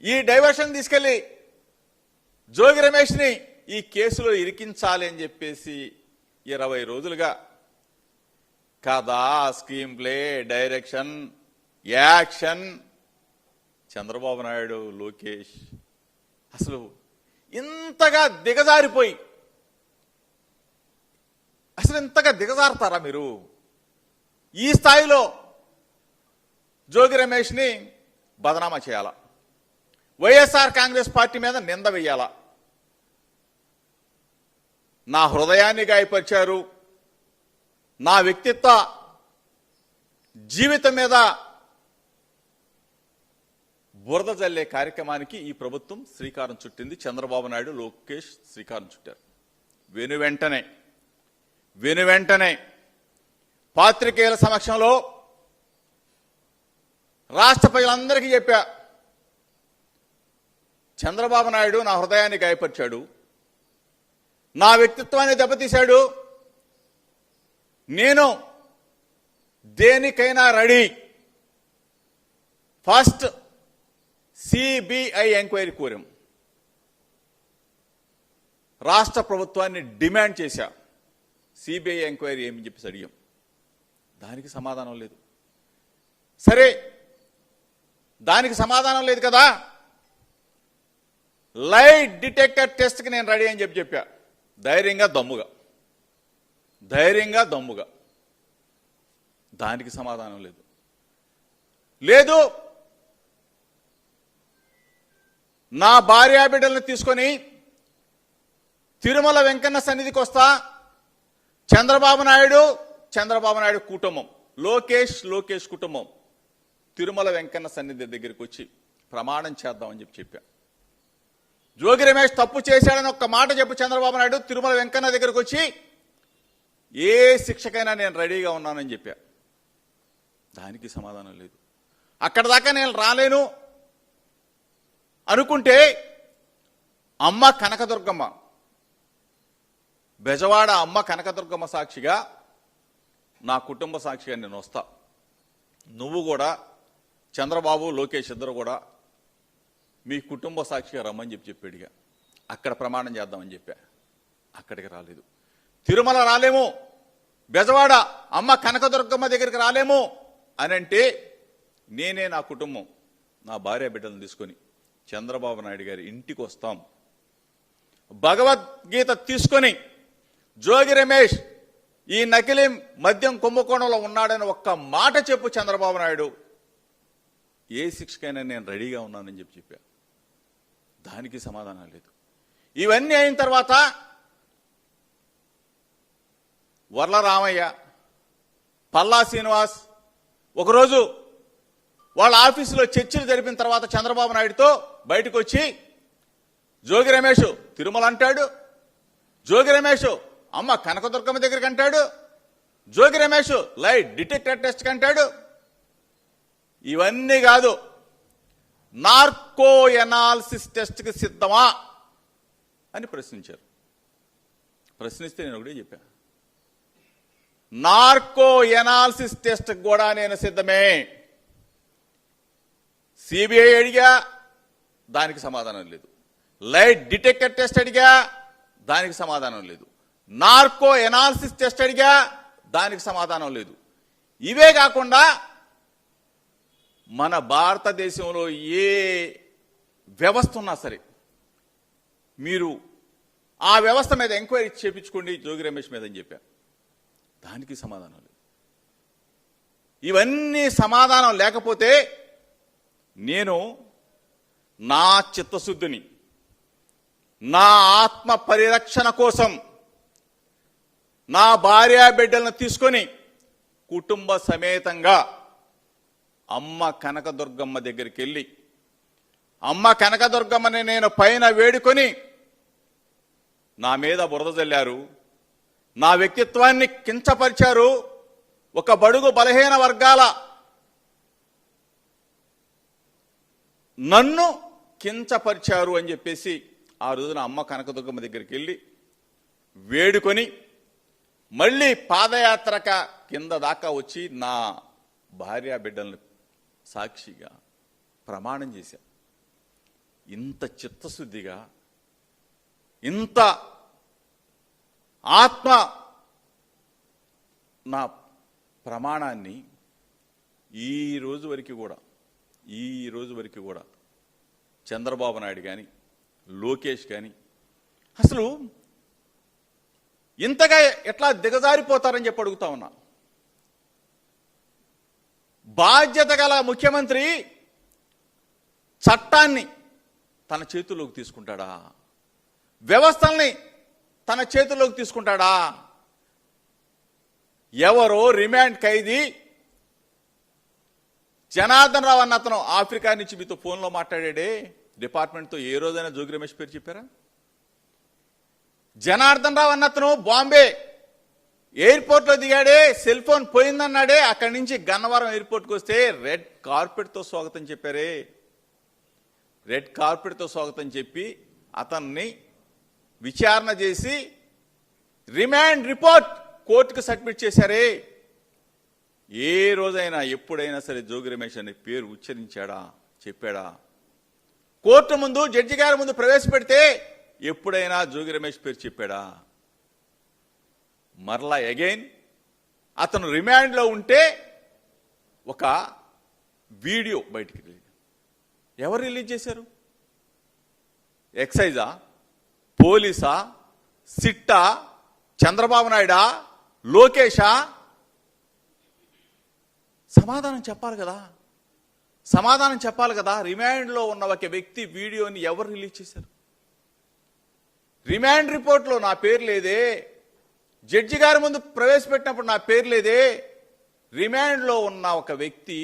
ఈ డైవర్షన్ తీసుకెళ్లి జోగి రమేష్ని ఈ కేసులో ఇరికించాలి అని చెప్పేసి 20 రోజులుగా కథ, screen play, direction, action Chandrababu Naidu, Lokesh అసలు ఇంతగా దిగజారిపోయి అసలు ఇంతగా దిగజారుతారా మీరు? ఈ స్థాయిలో జోగి రమేష్ని బదనామా చేయాలా, వైఎస్ఆర్ కాంగ్రెస్ పార్టీ మీద నింద వెయ్యాలా, నా హృదయాన్ని గాయపరిచారు, నా వ్యక్తిత్వ జీవితం మీద బురద జల్లే కార్యక్రమానికి ఈ ప్రభుత్వం శ్రీకారం చుట్టింది. చంద్రబాబు నాయుడు, లోకేష్ శ్రీకారం చుట్టారు. వెను వెంటనే పాత్రికేయుల సమక్షంలో రాష్ట్ర ప్రజలందరికీ చెప్పా, చంద్రబాబు నాయుడు నా హృదయాన్ని గాయపరిచాడు, నా వ్యక్తిత్వాన్ని దెబ్బతీశాడు, నేను దేనికైనా రెడీ, ఫస్ట్ సిబిఐ ఎంక్వైరీ కోరాం, రాష్ట్ర ప్రభుత్వాన్ని డిమాండ్ చేశా, సిబిఐ ఎంక్వైరీ ఏమని చెప్పేసి అడిగాం. దానికి సమాధానం లేదు. సరే, దానికి సమాధానం లేదు కదా, లై డిటెక్టర్ టెస్ట్కి నేను రెడీ అని చెప్పా. ధైర్యంగా దమ్ముగా దానికి సమాధానం లేదు. నా భార్యాబిడ్డలను తీసుకొని తిరుమల వెంకన్న సన్నిధికి వస్తా, చంద్రబాబు నాయుడు కుటుంబం, లోకేష్ కుటుంబం తిరుమల వెంకన్న సన్నిధి దగ్గరికి వచ్చి ప్రమాణం చేద్దామని చెప్పా. జోగి రమేష్ తప్పు చేశాడని ఒక్క మాట చెప్పు చంద్రబాబు నాయుడు, తిరుమల వెంకన్న దగ్గరికి వచ్చి ఏ శిక్షకైనా నేను రెడీగా ఉన్నానని చెప్పా. దానికి సమాధానం లేదు. అక్కడ దాకా నేను రాలేను అనుకుంటే అమ్మ కనకదుర్గమ్మ, బెజవాడ అమ్మ కనకదుర్గమ్మ సాక్షిగా, నా కుటుంబ సాక్షిగా నేను వస్తా, నువ్వు కూడా చంద్రబాబు, లోకేష్ ఇద్దరు కూడా మీ కుటుంబ సాక్షిగా రమ్మని చెప్పాడుగా. అక్కడ ప్రమాణం చేద్దామని చెప్పా. అక్కడికి రాలేదు. తిరుమల రాలేము, బెజవాడ అమ్మ కనకదుర్గమ్మ దగ్గరికి రాలేము అని అంటే నేనే నా కుటుంబం, నా భార్య బిడ్డలను తీసుకొని చంద్రబాబు నాయుడు గారి ఇంటికి వస్తాం, భగవద్గీత తీసుకొని జోగి రమేష్ ఈ నకిలీ మద్యం కుంభకోణంలో ఉన్నాడని ఒక్క మాట చెప్పు చంద్రబాబు నాయుడు, ఏ శిక్షకైనా నేను రెడీగా ఉన్నానని చెప్పా. దానికి సమాధానం లేదు. ఇవన్నీ అయిన తర్వాత వర్ల రామయ్య, పల్లా శ్రీనివాస్ ఒకరోజు వాళ్ళ ఆఫీసులో చర్చలు జరిపిన తర్వాత చంద్రబాబు నాయుడుతో బయటకు వచ్చి జోగి రమేష్ తిరుమల అంటాడు, జోగి రమేష్ అమ్మ కనకదుర్గమ్మ దగ్గరికి అంటాడు, Jogi Ramesh lie detector test అంటాడు. ఇవన్నీ కాదు, నార్కో ఎనాలిసిస్ టెస్ట్కి సిద్ధమా అని ప్రశ్నించారు. ప్రశ్నిస్తే నేను ఒకటే చెప్పా, నార్కో ఎనాలిసిస్ టెస్ట్ కూడా నేను సిద్ధమే. సిబిఐ అడిగా, దానికి సమాధానం లేదు. లైట్ డిటెక్టర్ టెస్ట్ అడిగా, దానికి సమాధానం లేదు. నార్కో ఎనాలిసిస్ టెస్ట్ అడిగా, దానికి సమాధానం లేదు. ఇవే కాకుండా మన భారతదేశంలో ఏ వ్యవస్థ ఉన్నా సరే మీరు ఆ వ్యవస్థ మీద ఎంక్వైరీ చేయించుకోండి జోగి రమేష్ మీద అని చెప్పా. దానికి సమాధానం లేదు. ఇవన్నీ సమాధానం లేకపోతే నేను నా చిత్తశుద్ధిని, నా ఆత్మ పరిరక్షణ కోసం నా భార్యా బిడ్డలను తీసుకొని కుటుంబ సమేతంగా అమ్మ కనకదుర్గమ్మ దగ్గరికి వెళ్ళి, అమ్మ కనకదుర్గమ్మని నేను పైన వేడుకొని, నా మీద బురద జల్లారు, నా వ్యక్తిత్వాన్ని కించపరిచారు, ఒక బడుగు బలహీన వర్గాల నన్ను కించపరిచారు అని చెప్పేసి ఆ రోజున అమ్మ కనకదుర్గమ్మ దగ్గరికి వెళ్ళి వేడుకొని మళ్ళీ పాదయాత్రక కింద దాకా వచ్చి నా భార్య బిడ్డలను సాక్షిగా ప్రమాణం చేశా. ఇంత చిత్తశుద్ధిగా, ఇంత ఆత్మ నా ప్రమాణాన్ని ఈ రోజు వరకు కూడా చంద్రబాబు నాయుడు కానీ లోకేష్ కానీ అసలు ఇంతగా ఎట్లా దిగజారిపోతారని చెప్పి అడుగుతా ఉన్నా. బాధ్యత గల ముఖ్యమంత్రి చట్టాన్ని తన చేతుల్లోకి తీసుకుంటాడా? వ్యవస్థల్ని తన చేతుల్లోకి తీసుకుంటాడా? ఎవరో రిమాండ్ ఖైదీ జనార్దన్ రావు అన్న అతను ఆఫ్రికా నుంచి మీతో ఫోన్లో మాట్లాడాడే, డిపార్ట్మెంట్తో ఏ రోజైనా జోగి రమేష్ పేరు చెప్పారా? జనార్దన్ రావు అన్న అతను బాంబే ఎయిర్పోర్ట్లో దిగాడే, సెల్ ఫోన్ పోయిందన్నాడే, అక్కడి నుంచి గన్నవరం ఎయిర్పోర్ట్కి వస్తే రెడ్ కార్పెట్తో స్వాగతం చెప్పారే. రెడ్ కార్పెట్తో స్వాగతం చెప్పి అతన్ని విచారణ చేసి రిమాండ్ రిపోర్ట్ కోర్టుకు సబ్మిట్ చేశారే. ఏ రోజైనా ఎప్పుడైనా సరే జోగి రమేష్ అనే పేరు ఉచ్చరించాడా, చెప్పాడా? కోర్టు ముందు జడ్జి గారి ముందు ప్రవేశపెడితే ఎప్పుడైనా జోగి రమేష్ పేరు చెప్పాడా? మరలా అగైన్ అతను రిమాండ్లో ఉంటే ఒక వీడియో బయటికి రిలీజ్. ఎవరు రిలీజ్ చేశారు? ఎక్సైజా, పోలీసా, సిట్టా, చంద్రబాబు నాయుడా, లోకేషా? సమాధానం చెప్పాలి కదా. రిమాండ్లో ఉన్న ఒక వ్యక్తి వీడియోని ఎవరు రిలీజ్ చేశారు? రిమాండ్ రిపోర్ట్లో నా పేరు లేదే, జడ్జి గారి ముందు ప్రవేశపెట్టినప్పుడు నా పేరు లేదే. రిమాండ్లో ఉన్న ఒక వ్యక్తి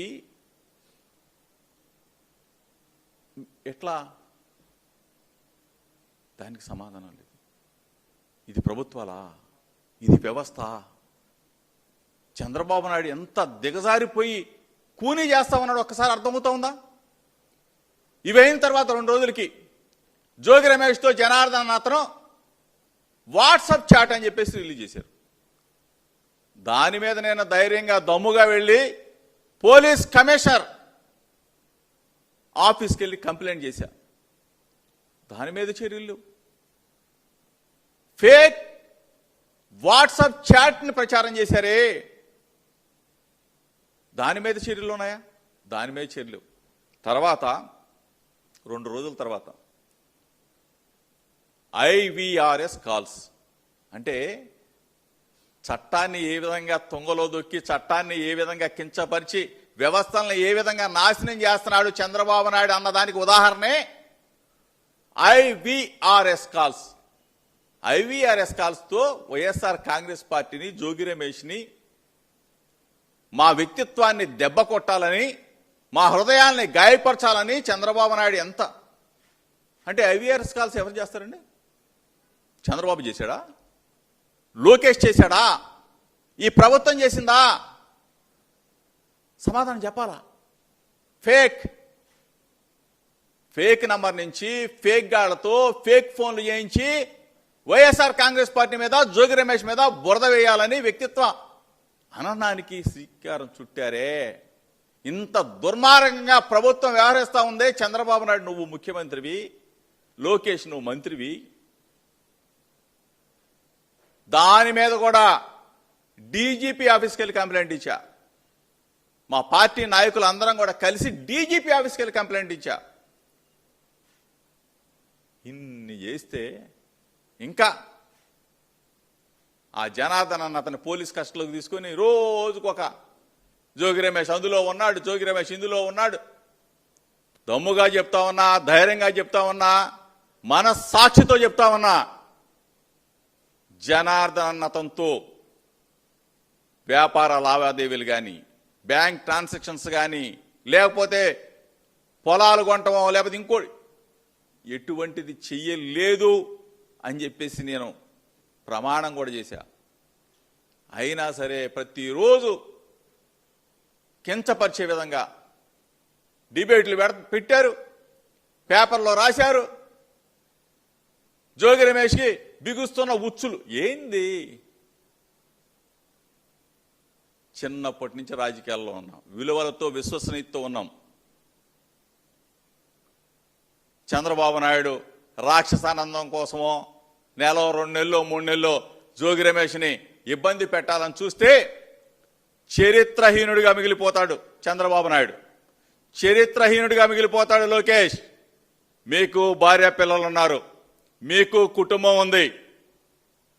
ఎట్లా? దానికి సమాధానం లేదు. ఇది ప్రభుత్వాలా? ఇది వ్యవస్థ? చంద్రబాబు నాయుడు ఎంత దిగజారిపోయి కూనీ చేస్తా ఉన్నాడు ఒక్కసారి అర్థమవుతా ఉందా? ఇవైన తర్వాత 2 రోజులకి జోగి రమేష్తో జనార్దన్ అతను వాట్సాప్ చాట్ అని చెప్పేసి రిలీజ్ చేశారు. దాని మీద నేను ధైర్యంగా దమ్ముగా వెళ్ళి పోలీస్ కమిషనర్ ఆఫీస్కి వెళ్ళి కంప్లైంట్ చేశా. దాని మీద చర్యలు, ఫేక్ వాట్సాప్ చాట్ని ప్రచారం చేశారే, దాని మీద చర్యలు ఉన్నాయా? దాని మీద చర్యలు. తర్వాత 2 రోజుల తర్వాత IVRS కాల్స్, అంటే చట్టాన్ని ఏ విధంగా తుంగలో దొక్కి, చట్టాన్ని ఏ విధంగా కించపరిచి, వ్యవస్థలను ఏ విధంగా నాశనం చేస్తున్నాడు చంద్రబాబు నాయుడు అన్నదానికి ఉదాహరణే IVRS కాల్స్. IVRS కాల్స్తో వైఎస్ఆర్ కాంగ్రెస్ పార్టీని, జోగి రమేష్ని, మా వ్యక్తిత్వాన్ని దెబ్బ కొట్టాలని, మా హృదయాల్ని గాయపరచాలని చంద్రబాబు నాయుడు ఎంత అంటే IVRS కాల్స్ ఎవరు చేస్తారండి? చంద్రబాబు చేశాడా? లోకేష్ చేశాడా? ఈ ప్రభుత్వం చేసిందా? సమాధానం చెప్పాలా? ఫేక్ నంబర్ నుంచి ఫేక్ గాళ్లతో ఫేక్ ఫోన్లు చేయించి వైఎస్ఆర్ కాంగ్రెస్ పార్టీ మీద, జోగి రమేష్ మీద బురద వేయాలని వ్యక్తిత్వ హననానికి శ్రీకారం చుట్టారే. ఇంత దుర్మార్గంగా ప్రభుత్వం వ్యవహరిస్తా ఉందే. చంద్రబాబు నాయుడు నువ్వు ముఖ్యమంత్రివి, లోకేష్ నువ్వు మంత్రివి. దాని మీద కూడా డీజీపీ ఆఫీస్కి వెళ్ళి కంప్లైంట్ ఇచ్చా. మా పార్టీ నాయకులు అందరం కూడా కలిసి డీజీపీ ఆఫీస్కి వెళ్ళి కంప్లైంట్ ఇచ్చా. ఇన్ని చేస్తే ఇంకా ఆ జనార్దన్ అన్న అతని పోలీస్ కస్టడీలోకి తీసుకొని రోజుకొక జోగి రమేష్ అందులో ఉన్నాడు, జోగి రమేష్ ఇందులో ఉన్నాడు. దమ్ముగా చెప్తా ఉన్నా, ధైర్యంగా చెప్తా ఉన్నా, మనస్సాక్షితో చెప్తా ఉన్నా, జనార్దన్ అన్న అతనితో వ్యాపార లావాదేవీలు కానీ, బ్యాంక్ ట్రాన్సాక్షన్స్ కానీ, లేకపోతే పొలాలు కొనటమో లేకపోతే ఇంకోటి ఎటువంటిది చెయ్యలేదు అని చెప్పేసి నేను ప్రమాణం కూడా చేశా. అయినా సరే ప్రతిరోజు కించపరిచే విధంగా డిబేట్లు పెట్టారు, పేపర్లో రాశారు. జోగి రమేష్కి బిగుస్తున్న ఉచ్చులు ఏంది? చిన్నప్పటి నుంచి రాజకీయాల్లో ఉన్నాం, విలువలతో విశ్వసనీయతతో ఉన్నాం. చంద్రబాబు నాయుడు రాక్షసానందం కోసమో నెల 2 నెలలు 3 నెలలు జోగి రమేష్ని ఇబ్బంది పెట్టాలని చూస్తే చరిత్రహీనుడిగా మిగిలిపోతాడు చంద్రబాబు నాయుడు. చరిత్రహీనుడిగా మిగిలిపోతాడు లోకేష్. మీకు భార్య పిల్లలు ఉన్నారు, మీకు కుటుంబం ఉంది,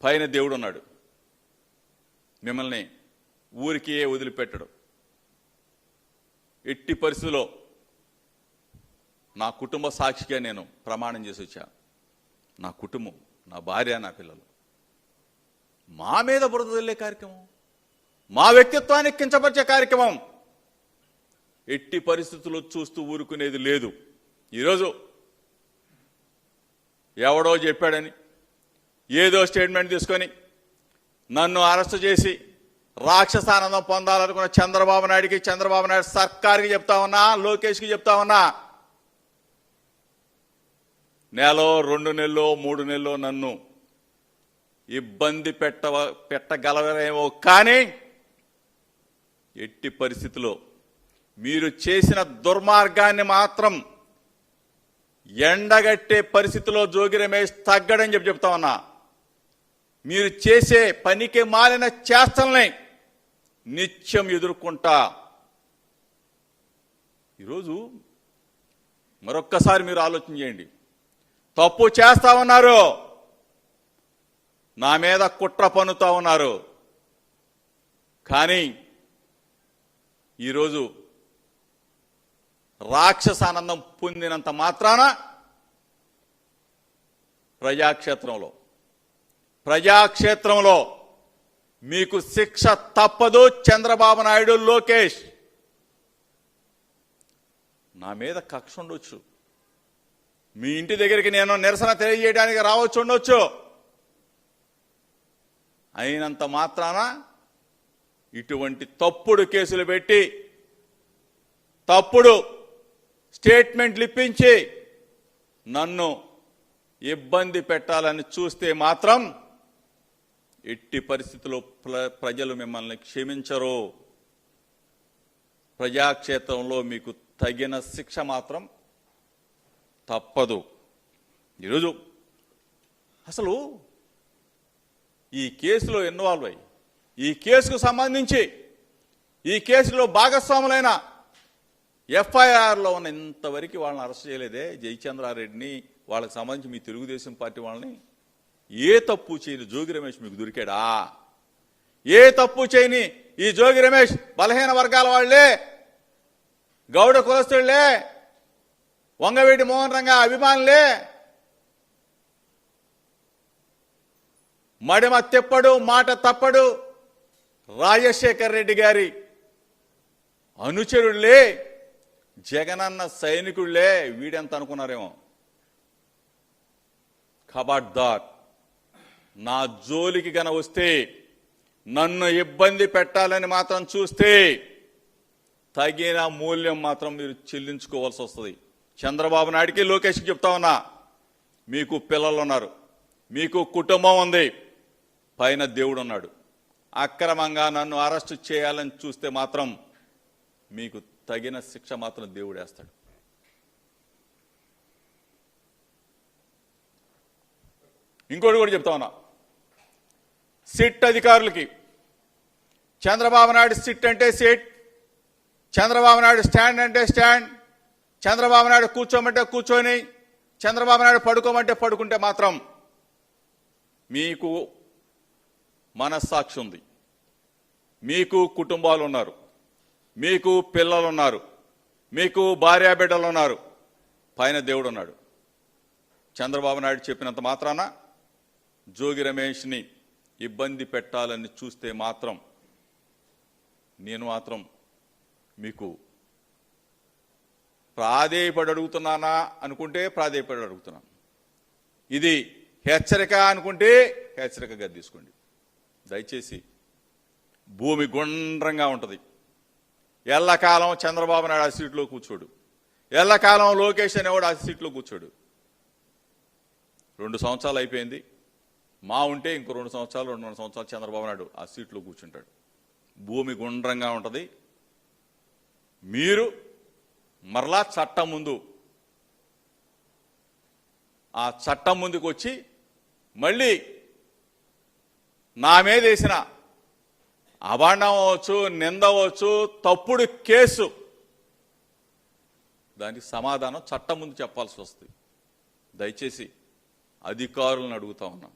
పైన దేవుడు ఉన్నాడు. మిమ్మల్ని ఊరికి వదిలిపెట్టడు. ఎట్టి పరిస్థితిలో నా కుటుంబ సాక్షిగా నేను ప్రమాణం చేసి వచ్చా. నా కుటుంబం, నా భార్య, నా పిల్లలు. మా మీద బురద జల్లే కార్యక్రమం, మా వ్యక్తిత్వాన్ని కించపరిచే కార్యక్రమం ఎట్టి పరిస్థితుల్లో చూస్తూ ఊరుకునేది లేదు. ఈరోజు ఎవడో చెప్పాడని ఏదో స్టేట్మెంట్ తీసుకొని నన్ను అరెస్ట్ చేసి రాక్షసానందం పొందాలనుకున్న చంద్రబాబు నాయుడికి, చంద్రబాబు నాయుడు సర్కార్కి చెప్తా ఉన్నా, లోకేష్కి చెప్తా ఉన్నా, నెలో 2 నెలలు 3 నెలలు నన్ను ఇబ్బంది పెట్టగలరేమో, కానీ ఎట్టి పరిస్థితిలో మీరు చేసిన దుర్మార్గాన్ని మాత్రం ఎండగట్టే పరిస్థితిలో జోగి రమేష్ తగ్గడని చెప్తా ఉన్నా. మీరు చేసే పనికి మాలిన చేష్టల్ని నిత్యం ఎదుర్కొంటా. ఈరోజు మరొక్కసారి మీరు ఆలోచన చేయండి. తప్పు చేస్తా ఉన్నారు, నా మీద కుట్ర పన్నుతా ఉన్నారు, కానీ ఈరోజు రాక్షసానందం పొందినంత మాత్రాన ప్రజాక్షేత్రంలో మీకు శిక్ష తప్పదు. చంద్రబాబు నాయుడు, లోకేష్, నా మీద కక్ష ఉండొచ్చు, మీ ఇంటి దగ్గరికి నేను నిరసన తెలియజేయడానికి రావచ్చు ఉండొచ్చు, అయినంత మాత్రాన ఇటువంటి తప్పుడు కేసులు పెట్టి తప్పుడు స్టేట్మెంట్లు ఇప్పించి నన్ను ఇబ్బంది పెట్టాలని చూస్తే మాత్రం ఎట్టి పరిస్థితుల్లో ప్రజలు మిమ్మల్ని క్షమించరు. ప్రజాక్షేత్రంలో మీకు తగిన శిక్ష మాత్రం తప్పదు. ఈరోజు అసలు ఈ కేసులో ఇన్వాల్వ్ అయ్యి ఈ కేసుకు సంబంధించి ఈ కేసులో భాగస్వాములైన ఎఫ్ఐఆర్లో ఉన్న ఇంతవరకు వాళ్ళని అరెస్ట్ చేయలేదే. జయచంద్రారెడ్డిని, వాళ్ళకి సంబంధించి మీ తెలుగుదేశం పార్టీ వాళ్ళని ఏ తప్పు చేయని జోగి రమేష్ మీకు దొరికాడా? ఏ తప్పు చేయని ఈ జోగి రమేష్ బలహీన వర్గాల వాళ్లే, గౌడ కులస్తుళ్లే, వంగవీటి మోహన్ రంగా అభిమానులే, మడిమ తెప్పడు మాట తప్పడు రాజశేఖర్ రెడ్డి గారి అనుచరుళ్లే, జగనన్న సైనికుళ్లే. వీడెంత అనుకున్నారేమో. ఖబర్దార్, నా జోలికి గన వస్తే, నన్ను ఇబ్బంది పెట్టాలని మాత్రం చూస్తే తగిన మూల్యం మాత్రం మీరు చెల్లించుకోవాల్సి వస్తుంది. చంద్రబాబు నాయుడికి, లోకేష్కి చెప్తా ఉన్నా, మీకు పిల్లలు ఉన్నారు, మీకు కుటుంబం ఉంది, పైన దేవుడు ఉన్నాడు. అక్రమంగా నన్ను అరెస్టు చేయాలని చూస్తే మాత్రం మీకు తగిన శిక్ష మాత్రం దేవుడు వేస్తాడు. ఇంకోటి కూడా చెప్తా ఉన్నా, సిట్ అధికారులకి, చంద్రబాబు నాయుడు సిట్ అంటే సిట్, చంద్రబాబు నాయుడు స్టాండ్ అంటే స్టాండ్, చంద్రబాబు నాయుడు కూర్చోమంటే కూర్చొని, చంద్రబాబు నాయుడు పడుకోమంటే పడుకుంటే మాత్రం మీకు మనస్సాక్షి ఉంది, మీకు కుటుంబాలు ఉన్నారు, మీకు పిల్లలు ఉన్నారు, మీకు భార్యాబిడ్డలు ఉన్నారు, పైన దేవుడు ఉన్నాడు. చంద్రబాబు నాయుడు చెప్పినంత మాత్రాన జోగి రమేష్ని ఇబ్బంది పెట్టాలని చూస్తే మాత్రం నేను మాత్రం మీకు ప్రాధేయపడి అడుగుతున్నానా అనుకుంటే ప్రాధేయపడి అడుగుతున్నాను. ఇది హెచ్చరిక అనుకుంటే హెచ్చరికగా తీసుకోండి. దయచేసి భూమి గుండ్రంగా ఉంటుంది. ఎల్లకాలం చంద్రబాబు నాయుడు ఆ సీట్లో కూర్చోడు, ఎల్లకాలం లోకేష్ అనేవాడు ఆ సీట్లో కూర్చోడు. 2 సంవత్సరాలు అయిపోయింది, మా ఉంటే ఇంకో 2 సంవత్సరాలు 2.5 సంవత్సరాలు చంద్రబాబు నాయుడు ఆ సీట్లో కూర్చుంటాడు. భూమి గుండ్రంగా ఉంటుంది. మీరు మరలా చట్టం ముందు ఆ చట్టం ముందుకు వచ్చి మళ్ళీ నా మీద వేసిన అభాండం అవ్వచ్చు, నింద అవ్వచ్చు, తప్పుడు కేసు, దానికి సమాధానం చట్టం ముందు చెప్పాల్సి వస్తుంది. దయచేసి అధికారులను అడుగుతా ఉన్నాం.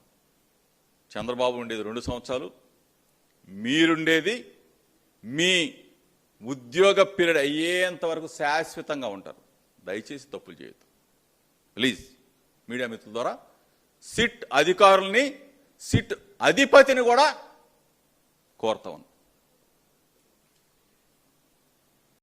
చంద్రబాబు ఉండేది 2 సంవత్సరాలు, మీరుండేది మీ ఉద్యోగ పీరియడ్ అయ్యేంత వరకు శాశ్వతంగా ఉంటారు. దయచేసి తప్పులు చేయొద్దు. ప్లీజ్ మీడియా మిత్రుల ద్వారా సిట్ అధికారుల్ని, సిట్ అధిపతిని కూడా కోరుతా ఉన్నాం.